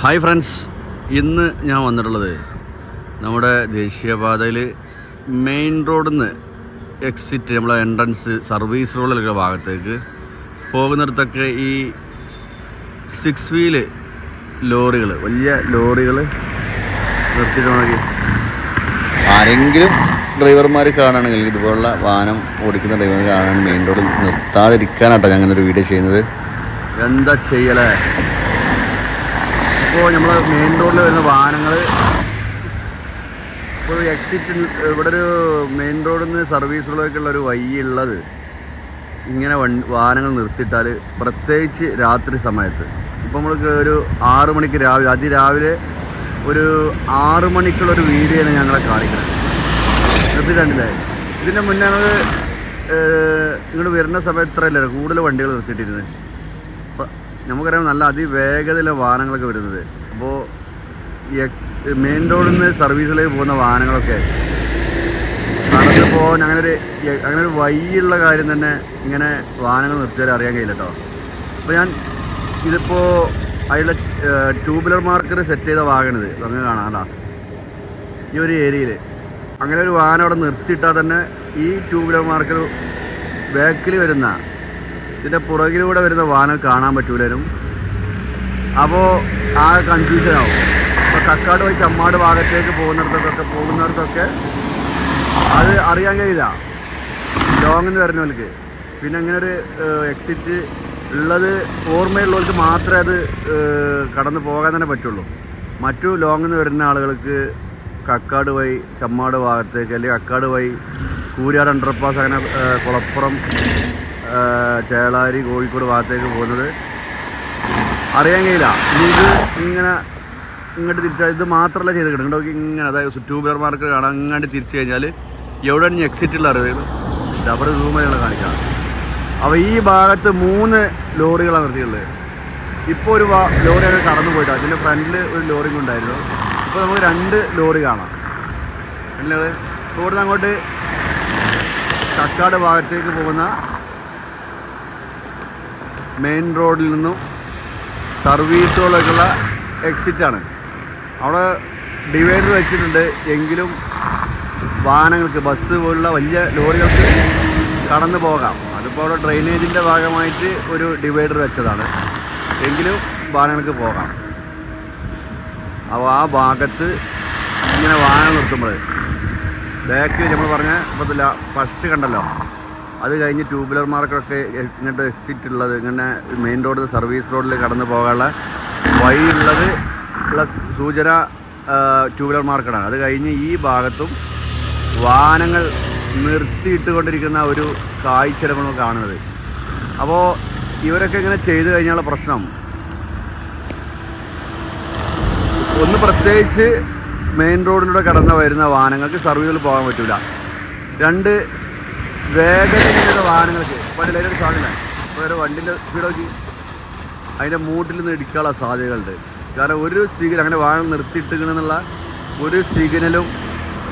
Hi friends, ഇന്ന് ഞാൻ വന്നിട്ടുള്ളത് നമ്മുടെ ദേശീയപാതയിൽ മെയിൻ റോഡിൽ നിന്ന് എക്സിറ്റ് നമ്മളെ എൻട്രൻസ് സർവീസ് റോഡിലുള്ള ഭാഗത്തേക്ക് പോകുന്നിടത്തൊക്കെ ഈ 6 വീല് ലോറികൾ, വലിയ ലോറികൾ നിർത്തിയിട്ടുണ്ടെങ്കിൽ ആരെങ്കിലും ഡ്രൈവർമാർ കാണുകയാണെങ്കിൽ, ഇതുപോലുള്ള വാഹനം ഓടിക്കുന്ന ഡ്രൈവർ കാണുകയാണെങ്കിൽ മെയിൻ റോഡിൽ നിർത്താതിരിക്കാനാട്ടോ ഞാൻ അങ്ങനെ ഒരു വീഡിയോ ചെയ്യുന്നത്. എന്താ ചെയ്യലേ? ഇപ്പോൾ നമ്മൾ മെയിൻ റോഡിൽ വരുന്ന വാഹനങ്ങൾ ഇപ്പോൾ എക്സിറ്റ്, ഇവിടെ ഒരു മെയിൻ റോഡിൽ നിന്ന് സർവീസ് റോഡിലേക്കുള്ള ഒരു വഴിയുള്ളത് ഇങ്ങനെ വാഹനങ്ങൾ നിർത്തിയിട്ടാൽ, പ്രത്യേകിച്ച് രാത്രി സമയത്ത്, ഇപ്പോൾ നമ്മൾക്ക് ഒരു 6 മണിക്ക് രാവിലെ, അതിരാവിലെ ഒരു 6 മണിക്കുള്ളൊരു വീഡിയോയാണ് ഞങ്ങളെ കാണിക്കുന്നത്. നിർത്തിയിട്ടുണ്ടല്ലേ? ഇതിൻ്റെ മുന്നേ ഞങ്ങൾ ഇങ്ങോട്ട് വരുന്ന സമയത്ത് ഇത്രയല്ല, കൂടുതൽ വണ്ടികൾ നിർത്തിയിട്ടിരുന്നത്. നമുക്കറിയാം നല്ല അതിവേഗതയിലെ വാഹനങ്ങളൊക്കെ വരുന്നത്. അപ്പോൾ മെയിൻ റോഡിൽ നിന്ന് സർവീസിലേക്ക് പോകുന്ന വാഹനങ്ങളൊക്കെ നടന്നു പോകാൻ അങ്ങനെ ഒരു വഴിയുള്ള കാര്യം തന്നെ ഇങ്ങനെ വാഹനങ്ങൾ നിർത്തിയാൽ അറിയാൻ കഴിയില്ല കേട്ടോ. അപ്പോൾ ഇതിപ്പോൾ അതിലുള്ള ട്യൂബുലർ മാർക്കർ സെറ്റ് ചെയ്ത വാഹനത് അങ്ങനെ കാണാം ഈ ഒരു ഏരിയയിൽ. അങ്ങനെ ഒരു വാഹനം അവിടെ നിർത്തിയിട്ടാൽ തന്നെ ഈ ട്യൂബുലർ മാർക്കർ ബാക്കിൽ വരുന്ന, ഇതിൻ്റെ പുറകിലൂടെ വരുന്ന വാഹനം കാണാൻ പറ്റൂലും. അപ്പോൾ ആ കൺഫ്യൂഷനാവും. ഇപ്പോൾ കക്കാട് വഴി ചമ്മാട് ഭാഗത്തേക്ക് പോകുന്നവർക്കൊക്കെ അത് അറിയാൻ കഴിയില്ല, ലോങ്ങിൽ നിന്ന് വരുന്നവർക്ക്. പിന്നെ അങ്ങനെ ഒരു എക്സിറ്റ് ഉള്ളത് ഓർമ്മയുള്ളവർക്ക് മാത്രമേ അത് കടന്നു പോകാൻ തന്നെ പറ്റുള്ളൂ. മറ്റു ലോങ്ങിൽ നിന്ന് വരുന്ന ആളുകൾക്ക് കക്കാട് വഴി ചമ്മാട് ഭാഗത്തേക്ക്, അല്ലെങ്കിൽ കക്കാട് വഴി കൂരിയാട് അണ്ടർപാസ്, അങ്ങനെ കുളപ്പുറം, ചേളാരി, കോഴിക്കോട് ഭാഗത്തേക്ക് പോകുന്നത് അറിയാൻ കഴിയില്ല. ഇത് ഇങ്ങോട്ട് തിരിച്ചാൽ ഇത് മാത്രമല്ല ചെയ്ത് കിട്ടും. ഇങ്ങനെ, അതായത് ട്യൂബുലർ മാർക്ക് കാണാൻ അങ്ങോട്ട് തിരിച്ചു കഴിഞ്ഞാൽ എവിടെയാണ് ഇനി എക്സിറ്റുള്ള അറിവുകൾ ഡബിൾ റൂമുകൾ കാണിക്കാം. അപ്പോൾ ഈ ഭാഗത്ത് 3 ലോറികളാണ് നിർത്തിയുള്ളത്. ഇപ്പോൾ ഒരു ലോറിയാണ് കടന്നു പോയിട്ട്, അതിൻ്റെ ഫ്രണ്ടിൽ ഒരു ലോറി ഉണ്ടായിരുന്നു. ഇപ്പോൾ നമുക്ക് 2 ലോറി കാണാം. അല്ലേ? ഇവിടുന്ന് അങ്ങോട്ട് കക്കാട് ഭാഗത്തേക്ക് പോകുന്ന മെയിൻ റോഡിൽ നിന്നും സർവീസുകളിലേക്കുള്ള എക്സിറ്റാണ്. അവിടെ ഡിവൈഡർ വെച്ചിട്ടുണ്ട്, എങ്കിലും വാഹനങ്ങൾക്ക്, ബസ് പോലുള്ള വലിയ ലോറികൾക്ക് കടന്നു പോകാം. അതിപ്പോൾ അവിടെ ഡ്രെയിനേജിൻ്റെ ഭാഗമായിട്ട് ഒരു ഡിവൈഡർ വെച്ചതാണ്, എങ്കിലും വാഹനങ്ങൾക്ക് പോകാം. അപ്പോൾ ആ ഭാഗത്ത് ഇങ്ങനെ വാഹനം നിർത്തുമ്പോൾ ബാക്കിൽ നമ്മൾ പറഞ്ഞ ഇപ്പത്തില്ല, ഫസ്റ്റ് കണ്ടല്ലോ, അത് കഴിഞ്ഞ് ട്യൂബുലർ മാർക്കൊക്കെ ഇങ്ങോട്ട് എക്സിറ്റ് ഉള്ളത്, ഇങ്ങനെ മെയിൻ റോഡ് സർവീസ് റോഡിൽ കടന്നു പോകാനുള്ള വഴിയുള്ളത് പ്ലസ് സൂചന ട്യൂബുലർ മാർക്കാണ്. അത് കഴിഞ്ഞ് ഈ ഭാഗത്തും വാഹനങ്ങൾ നിർത്തിയിട്ടുകൊണ്ടിരിക്കുന്ന ഒരു കാഴ്ച നമ്മൾ കാണുന്നത്. അപ്പോൾ ഇവരൊക്കെ ഇങ്ങനെ ചെയ്തു കഴിഞ്ഞാലുള്ള പ്രശ്നം ഒന്ന്, പ്രത്യേകിച്ച് മെയിൻ റോഡിലൂടെ കടന്നു വരുന്ന വാഹനങ്ങൾക്ക് സർവീസിൽ പോകാൻ പറ്റില്ല. 2, വേഗതയിലുള്ള വാഹനങ്ങൾക്ക് വണ്ടിയിലൊരു സാധ്യത, ഇപ്പോൾ ഒരു വണ്ടിൻ്റെ സ്പീഡ് നോക്കി അതിൻ്റെ മൂട്ടിൽ നിന്ന് ഇടിക്കാനുള്ള സാധ്യതകളുണ്ട്. കാരണം ഒരു സിഗ്നൽ, അങ്ങനെ വാഹനം നിർത്തിയിട്ടിരിക്കണമെന്നുള്ള ഒരു സിഗ്നലും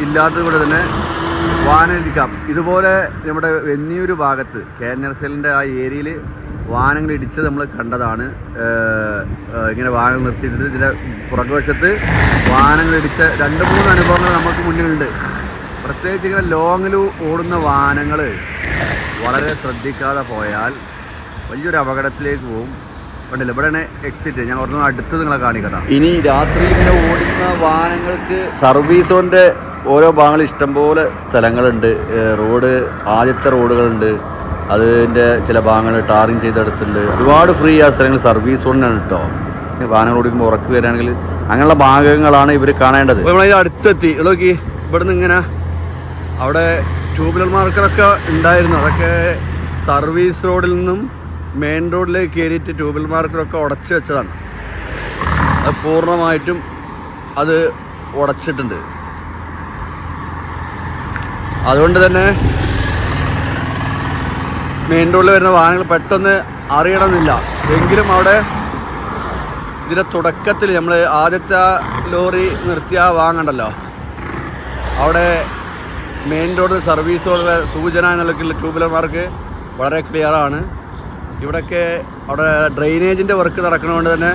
ഇല്ലാത്തത് കൊണ്ട് തന്നെ വാഹനം ഇടിക്കാം. ഇതുപോലെ നമ്മുടെ വെന്നിയൂർ ഭാഗത്ത് KNRCLൻ്റെ ആ ഏരിയയിൽ വാഹനങ്ങൾ ഇടിച്ചത് നമ്മൾ കണ്ടതാണ്. ഇങ്ങനെ വാഹനം നിർത്തിയിട്ട് ഇതിൻ്റെ പുറകുവശത്ത് വാഹനങ്ങൾ ഇടിച്ച 2-3 അനുഭവങ്ങൾ നമുക്ക് മുന്നിലുണ്ട്. പ്രത്യേകിച്ച് ഇങ്ങനെ ലോങ്ങിൽ ഓടുന്ന വാഹനങ്ങൾ വളരെ ശ്രദ്ധിക്കാതെ പോയാൽ വലിയൊരു അപകടത്തിലേക്ക് പോകും. കണ്ടില്ല, ഇവിടെയാണ് എക്സിറ്റ്. ഞാൻ കുറച്ച് അടുത്ത് നിങ്ങളെ കാണിക്കട്ടെ. ഇനി രാത്രിയിൽ ഇങ്ങനെ ഓടുന്ന വാഹനങ്ങൾക്ക് സർവീസ് റോഡിൻ്റെ ഓരോ ഭാഗങ്ങളിൽ ഇഷ്ടംപോലെ സ്ഥലങ്ങളുണ്ട്. റോഡ്, ആദ്യത്തെ റോഡുകളുണ്ട്, അതിൻ്റെ ചില ഭാഗങ്ങൾ ടാറിങ് ചെയ്തെടുത്തിട്ടുണ്ട്. ഒരുപാട് ഫ്രീ ആ സ്ഥലങ്ങൾ സർവീസ് റോഡിനാണ് കേട്ടോ. വാഹനങ്ങൾ ഓടിക്കുമ്പോൾ ഉറക്കി വരികയാണെങ്കിൽ അങ്ങനെയുള്ള ഭാഗങ്ങളാണ് ഇവർ കാണേണ്ടത്. നമ്മളതിൽ അടുത്തെത്തി നോക്കി, ഇവിടുന്ന് ഇങ്ങനെ അവിടെ ട്യൂബുലർ മാർക്കറൊക്കെ ഉണ്ടായിരുന്നു. അതൊക്കെ സർവീസ് റോഡിൽ നിന്നും മെയിൻ റോഡിലേക്ക് കയറിയിട്ട് ട്യൂബുലർ മാർക്കറൊക്കെ ഉടച്ചു വെച്ചതാണ്. അത് പൂർണ്ണമായിട്ടും അത് ഉടച്ചിട്ടുണ്ട്. അതുകൊണ്ട് തന്നെ മെയിൻ റോഡിൽ വരുന്ന വാഹനങ്ങൾ പെട്ടെന്ന് അറിയണമെന്നില്ല. എങ്കിലും അവിടെ ഇതിൻ്റെ തുടക്കത്തിൽ നമ്മൾ ആദ്യത്തെ ലോറി നിർത്തിയ വാങ്ങണ്ടല്ലോ, അവിടെ മെയിൻ റോഡ് സർവീസ് റോഡിലെ സൂചന എന്നുള്ള ട്യൂബുലർ മാർക്ക് വളരെ ക്ലിയറാണ്. ഇവിടെയൊക്കെ അവിടെ ഡ്രെയിനേജിൻ്റെ വർക്ക് നടക്കുന്നതുകൊണ്ട് തന്നെ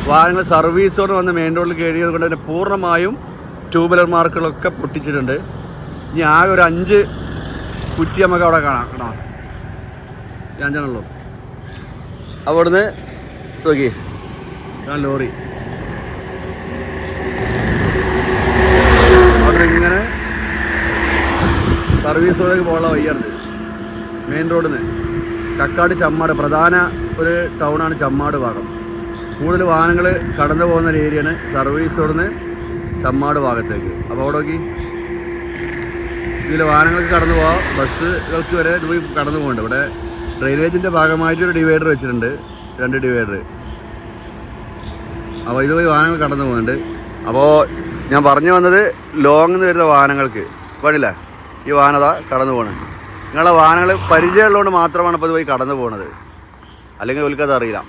വാഹനങ്ങൾ സർവീസോട് വന്ന് മെയിൻ റോഡിൽ കയറിയത് കൊണ്ട് തന്നെ പൂർണ്ണമായും ട്യൂബുലർ മാർക്കുകളൊക്കെ പൊട്ടിച്ചിട്ടുണ്ട്. ഇനി ആകെ ഒരു 5 കുറ്റി നമുക്ക് അവിടെ കാണാം. 5 അവിടുന്ന് നോക്കി ലോറി അവിടെ ഇങ്ങനെ സർവീസ് റോഡിലേക്ക് പോകാനുള്ള വഴിയാണ്. മെയിൻ റോഡിൽ നിന്ന് കക്കാട് ചമ്മാട് പ്രധാന ഒരു ടൗണാണ് ചമ്മാട് ഭാഗം. കൂടുതൽ വാഹനങ്ങൾ കടന്നു പോകുന്ന ഒരു ഏരിയയാണ് സർവീസ് റോഡിൽ നിന്ന് ചമ്മാട് ഭാഗത്തേക്ക്. അപ്പോൾ അവിടെ നോക്കി ഇതിൽ വാഹനങ്ങൾക്ക് കടന്നു പോകാം, ബസ്സുകൾക്ക് വരെ ഇതുപോയി കടന്നു പോകുന്നുണ്ട്. ഇവിടെ ഡ്രെയിനേജിൻ്റെ ഭാഗമായിട്ടൊരു ഡിവൈഡർ വെച്ചിട്ടുണ്ട്, 2 ഡിവൈഡർ. അപ്പോൾ ഇതുപോയി വാഹനങ്ങൾ കടന്നു പോകുന്നുണ്ട്. അപ്പോൾ ഞാൻ പറഞ്ഞു വന്നത് ലോങ്ങിൽ നിന്ന് വരുന്ന വാഹനങ്ങൾക്ക് വേണ്ടില്ല ഈ വാഹനത കടന്നു പോകുന്നത്. നിങ്ങളുടെ വാഹനങ്ങൾ പരിചയമുള്ളതുകൊണ്ട് മാത്രമാണ് ഇപ്പോൾ ഇതുപോയി കടന്നു പോകുന്നത്, അല്ലെങ്കിൽ ഒരിക്കത് അറിയില്ല.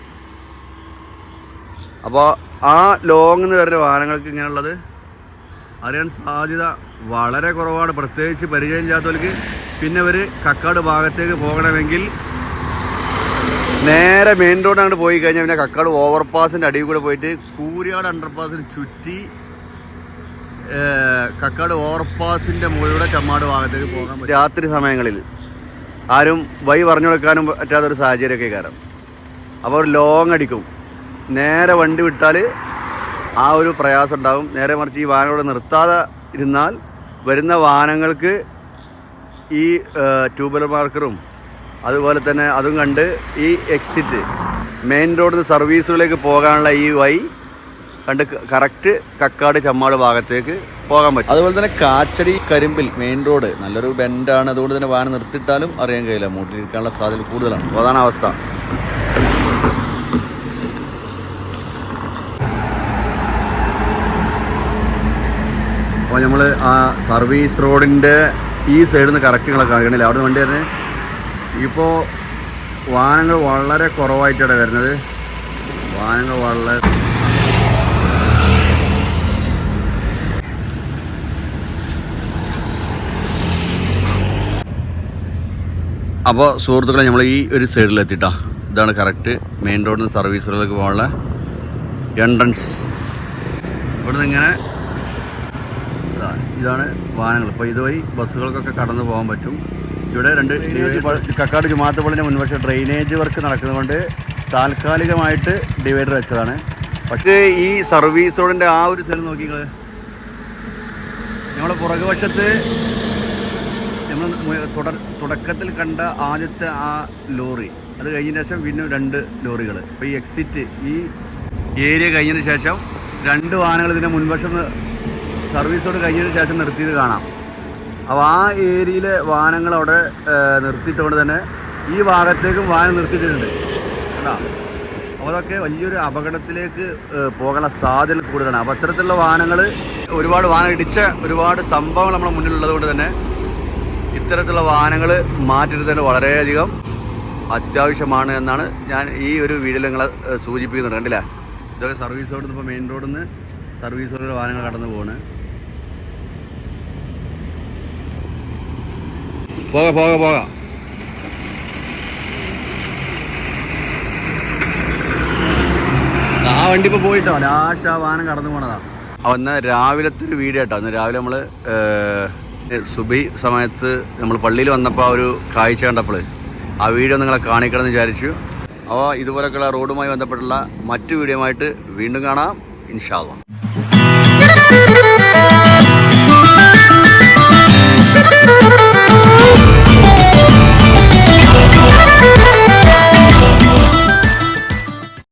അപ്പോൾ ആ ലോങ്ങിൽ നിന്ന് വരുന്ന വാഹനങ്ങൾക്ക് ഇങ്ങനെയുള്ളത് അറിയാൻ സാധ്യത വളരെ കുറവാണ്, പ്രത്യേകിച്ച് പരിചയമില്ലാത്തവർക്ക്. പിന്നെ ഇവർ കക്കാട് ഭാഗത്തേക്ക് പോകണമെങ്കിൽ നേരെ മെയിൻ റോഡ് അങ്ങോട്ട് പോയി കഴിഞ്ഞാൽ പിന്നെ കക്കാട് ഓവർപാസിൻ്റെ അടിയിൽ കൂടെ പോയിട്ട് കൂരിയാട് അണ്ടർപാസിന് ചുറ്റി കക്കാട് ഓവർപാസിൻ്റെ മുകളിലൂടെ ചമ്മാട് ഭാഗത്തേക്ക് പോകാൻ പറ്റും. രാത്രി സമയങ്ങളിൽ ആരും വഴി പറഞ്ഞു കൊടുക്കാനും പറ്റാത്തൊരു സാഹചര്യമൊക്കെ കാരണം. അപ്പോൾ ഒരു ലോങ് അടിക്കും. നേരെ വണ്ടി വിട്ടാൽ ആ ഒരു പ്രയാസം ഉണ്ടാകും. നേരെ മറിച്ച് ഈ വാഹനം ഇവിടെ നിർത്താതെ ഇരുന്നാൽ വരുന്ന വാഹനങ്ങൾക്ക് ഈ ട്യൂബുലർ മാർക്കറും അതുപോലെ തന്നെ അതും കണ്ട് ഈ എക്സിറ്റ് മെയിൻ റോഡിൽ നിന്ന് സർവീസുകളിലേക്ക് പോകാനുള്ള ഈ വഴി കണ്ട് കറക്റ്റ് കക്കാട് ചമ്മാട് ഭാഗത്തേക്ക് പോകാൻ പറ്റും. അതുപോലെ തന്നെ കാച്ചടി കരിമ്പിൽ മെയിൻ റോഡ് നല്ലൊരു ബെൻഡാണ്. അതുകൊണ്ട് തന്നെ വാഹനം നിർത്തിയിട്ടാലും അറിയാൻ കഴിയില്ല, മൂട്ടിലിരിക്കാനുള്ള സാധ്യത കൂടുതലാണ്. അപ്പോൾ അതാണ് അവസ്ഥ. അപ്പോൾ നമ്മൾ ആ സർവീസ് റോഡിൻ്റെ ഈ സൈഡിൽ നിന്ന് കറക്റ്റ് നിങ്ങളെ കാണിക്കണില്ല, അവിടെ വണ്ടി തന്നെ ഇപ്പോൾ വാഹനങ്ങൾ വളരെ കുറവായിട്ടാണ് വരുന്നത്. വാഹനങ്ങൾ വളരെ അപ്പോൾ സുഹൃത്തുക്കളെ നമ്മൾ ഈ ഒരു സൈഡിലെത്തിട്ടാ. ഇതാണ് കറക്റ്റ് മെയിൻ റോഡിൽ നിന്ന് സർവീസ് റോഡിലേക്ക് പോകാനുള്ള എൻട്രൻസ്. ഇവിടുന്ന് ഇങ്ങനെ ഇതാണ് വാഹനങ്ങൾ. ഇപ്പോൾ ഇതുവഴി ബസ്സുകൾക്കൊക്കെ കടന്നു പോകാൻ പറ്റും. ഇവിടെ 2 കക്കാട് ജുമാഅത്ത് പള്ളിൻ്റെ മുൻവശം ഡ്രെയിനേജ് വർക്ക് നടക്കുന്നതുകൊണ്ട് താൽക്കാലികമായിട്ട് ഡിവൈഡർ വെച്ചതാണ്. പക്ഷേ ഈ സർവീസ് റോഡിൻ്റെ ആ ഒരു സ്ഥലം നോക്കി നിങ്ങൾ, നമ്മുടെ പുറകുവശത്ത് നമ്മൾ തുടക്കത്തിൽ കണ്ട ആദ്യത്തെ ആ ലോറി, അത് കഴിഞ്ഞതിന് ശേഷം പിന്നെ 2 ലോറികൾ. ഇപ്പോൾ ഈ എക്സിറ്റ് ഈ ഏരിയ കഴിഞ്ഞതിന് ശേഷം 2 വാഹനങ്ങൾ ഇതിൻ്റെ മുൻവശം സർവീസ് റോഡ് കഴിഞ്ഞതിന് ശേഷം നിർത്തിയത് കാണാം. അപ്പോൾ ആ ഏരിയയിലെ വാഹനങ്ങൾ അവിടെ നിർത്തിയിട്ടുകൊണ്ട് തന്നെ ഈ ഭാഗത്തേക്കും വാഹനം നിർത്തിയിട്ടുണ്ട് കേട്ടോ. അപ്പോൾ അതൊക്കെ വലിയൊരു അപകടത്തിലേക്ക് പോകാനുള്ള സാധ്യത കൂടുതലാണ്. അപ്പോൾ അത്തരത്തിലുള്ള വാഹനങ്ങൾ ഒരുപാട് വാഹനം ഇടിച്ച ഒരുപാട് സംഭവങ്ങൾ നമ്മുടെ മുന്നിലുള്ളത് കൊണ്ട് തന്നെ ഇത്തരത്തിലുള്ള വാഹനങ്ങൾ മാറ്റിയിരുത്തൽ വളരെയധികം അത്യാവശ്യമാണ് എന്നാണ് ഞാൻ ഈ ഒരു വീഡിയോയിൽ നിങ്ങളെ സൂചിപ്പിക്കുന്നുണ്ട്. കണ്ടില്ലേ, ഇതൊക്കെ സർവീസ് റോഡിൽ നിന്ന് ഇപ്പോൾ മെയിൻ റോഡിൽ നിന്ന് സർവീസ് റോഡിൽ വാഹനങ്ങൾ കടന്നു പോവാണ്. പോകാം. ആ വണ്ടി ഇപ്പോൾ പോയിട്ടോ, ലാസ്റ്റ് ആ വാഹനം കടന്നു പോണതാ. അന്ന് രാവിലത്തെ ഒരു വീഡിയോ കേട്ടോ. അന്ന് രാവിലെ നമ്മൾ സുബഹി സമയത്ത് നമ്മൾ പള്ളിയിൽ വന്നപ്പോൾ ആ ഒരു കാഴ്ച കണ്ടപ്പോൾ ആ വീഡിയോ നിങ്ങളെ കാണിക്കണമെന്ന് വിചാരിച്ചു. അപ്പോൾ ഇതുപോലെയൊക്കെയുള്ള റോഡുമായി ബന്ധപ്പെട്ടുള്ള മറ്റു വീഡിയോ ആയിട്ട് വീണ്ടും കാണാം ഇൻഷാ അല്ലാഹ്.